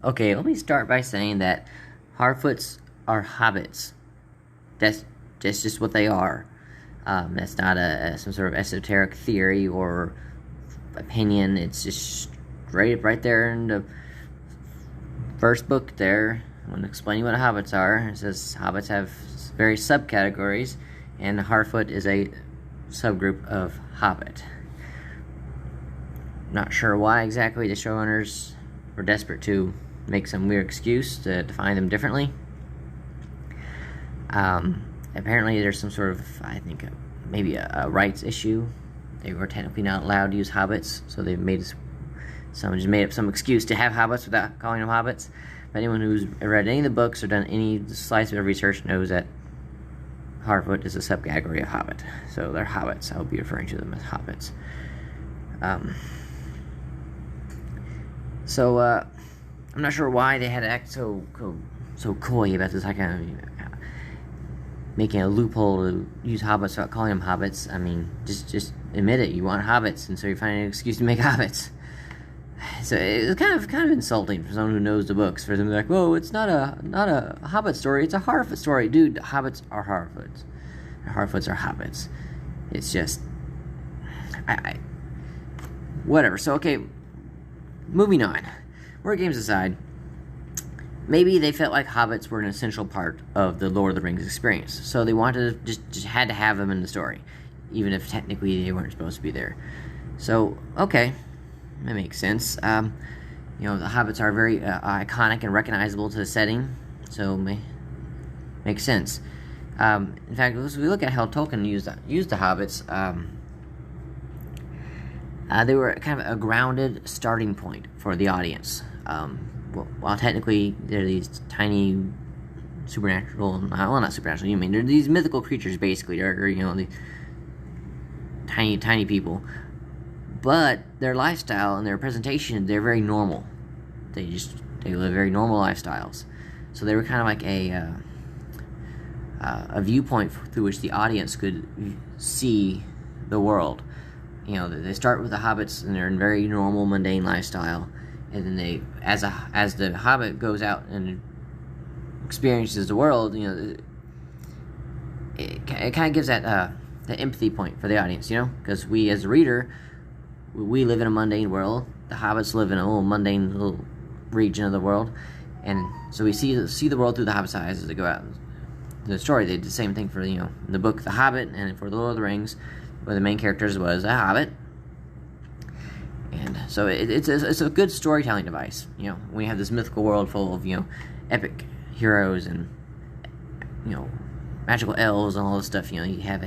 Okay, let me start by saying that Harfoots are hobbits. That's just what they are. That's not some sort of esoteric theory or opinion. It's just straight right there in the first book there when explaining what hobbits are. It says hobbits have various subcategories, and Harfoot is a subgroup of hobbit. Not sure why exactly the showrunners were desperate to make some weird excuse to define them differently. Apparently there's some sort of, I think, maybe a rights issue. They were technically not allowed to use hobbits, so they someone just made up some excuse to have hobbits without calling them hobbits. But anyone who's read any of the books or done any slice of research knows that Harfoot is a subcategory of hobbit. So they're hobbits. I'll be referring to them as hobbits. I'm not sure why they had to act so coy about this, like making a loophole to use hobbits without calling them hobbits. I mean, just admit it. You want hobbits, and so you're finding an excuse to make hobbits. So it's kind of insulting for someone who knows the books for them to be like, "Whoa, it's not a Hobbit story. It's a Harfoot story, dude. Hobbits are Harfoots. Harfoots are hobbits. It's just, whatever." So okay, moving on. More games aside, maybe they felt like hobbits were an essential part of the Lord of the Rings experience, so they wanted to just had to have them in the story, even if technically they weren't supposed to be there. So okay, that makes sense. The hobbits are very iconic and recognizable to the setting, so makes sense. In fact, as we look at how Tolkien used the hobbits, they were kind of a grounded starting point for the audience. While technically they're these tiny supernatural, well, not supernatural, they're these mythical creatures, basically. They're the tiny people. But their lifestyle and their presentation, they're very normal. They live very normal lifestyles. So they were kind of like a viewpoint through which the audience could see the world. They start with the hobbits, and they're in very normal, mundane lifestyle, and then as the hobbit goes out and experiences the world, it kind of gives that empathy point for the audience, because we as a reader, we live in a mundane world. The hobbits live in a little mundane little region of the world, and so we see the world through the hobbit's eyes as they go out. The story, they did the same thing for in the book The Hobbit, and for the Lord of the Rings, where the main characters was a hobbit. And so it's a good storytelling device. We have this mythical world full of epic heroes and magical elves and all this stuff. You have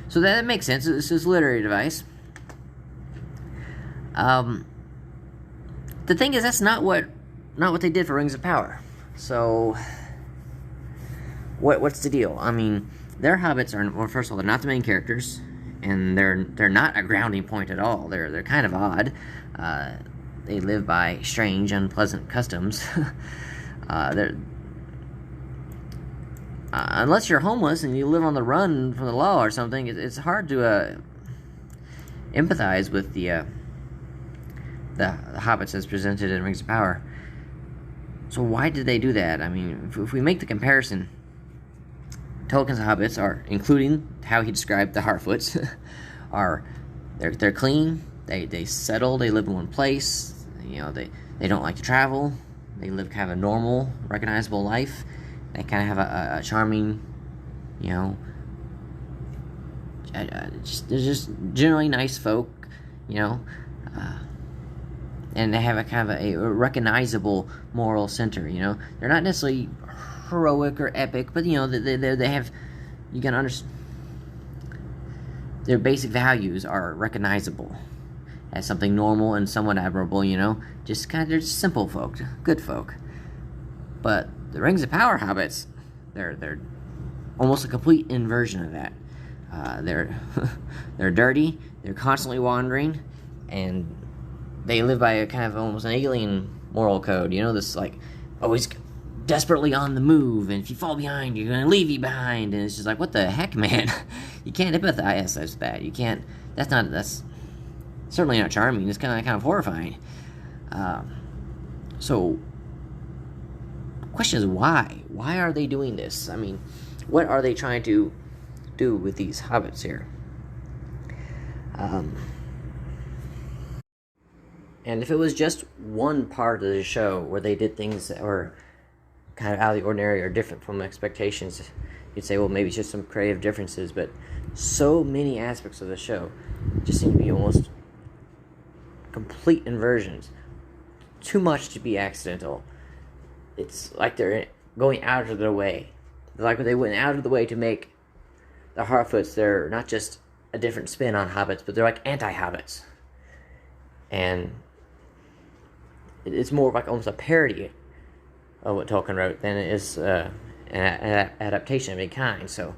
so that makes sense. It's this literary device. The thing is, that's not what they did for Rings of Power. So what's the deal? I mean, their hobbits are, well, first of all, they're not the main characters, and they're not a grounding point at all. They're kind of odd. They live by strange, unpleasant customs. Unless you're homeless and you live on the run from the law or something, it's hard to empathize with the hobbits as presented in Rings of Power. So why did they do that? I mean, if we make the comparison, Tolkien's hobbits are, including how he described the Harfoots, they're clean, they settle, they live in one place, they don't like to travel, they live kind of a normal, recognizable life, they kind of have a charming, they're just generally nice folk, and they have a kind of a recognizable moral center. They're not necessarily heroic or epic, but they have, you can understand, their basic values are recognizable as something normal and somewhat admirable. Just kind of, they're just simple folk, good folk. But the Rings of Power hobbits, they're almost a complete inversion of that. They're dirty, they're constantly wandering, and they live by a kind of almost an alien moral code. This always desperately on the move, and if you fall behind, you're gonna leave you behind, and it's just like, what the heck, man? You can't empathize with that. You can't. That's certainly not charming. It's kind of horrifying. So question is why? Why are they doing this? I mean, what are they trying to do with these hobbits here? And if it was just one part of the show where they did things that were kind of out of the ordinary or different from expectations, you'd say, well, maybe it's just some creative differences. But so many aspects of the show just seem to be almost complete inversions. Too much to be accidental. It's like they're going out of their way. Like they went out of the way to make the Harfoots, they're not just a different spin on hobbits, but they're like anti-hobbits. And it's more like almost a parody of what Tolkien wrote than it is an adaptation of any kind. So,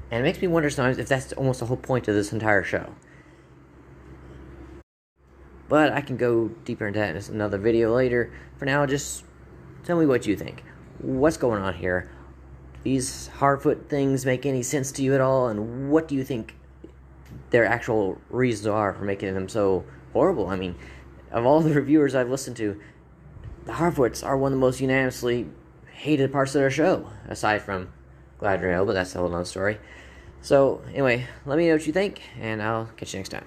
and it makes me wonder sometimes if that's almost the whole point of this entire show. But I can go deeper into that in another video later. For now, just tell me what you think. What's going on here? Do these Harfoot things make any sense to you at all? And what do you think their actual reasons are for making them so horrible? I mean, of all the reviewers I've listened to, the Harfoots are one of the most unanimously hated parts of their show, aside from Galadriel, but that's a whole other story. So, anyway, let me know what you think, and I'll catch you next time.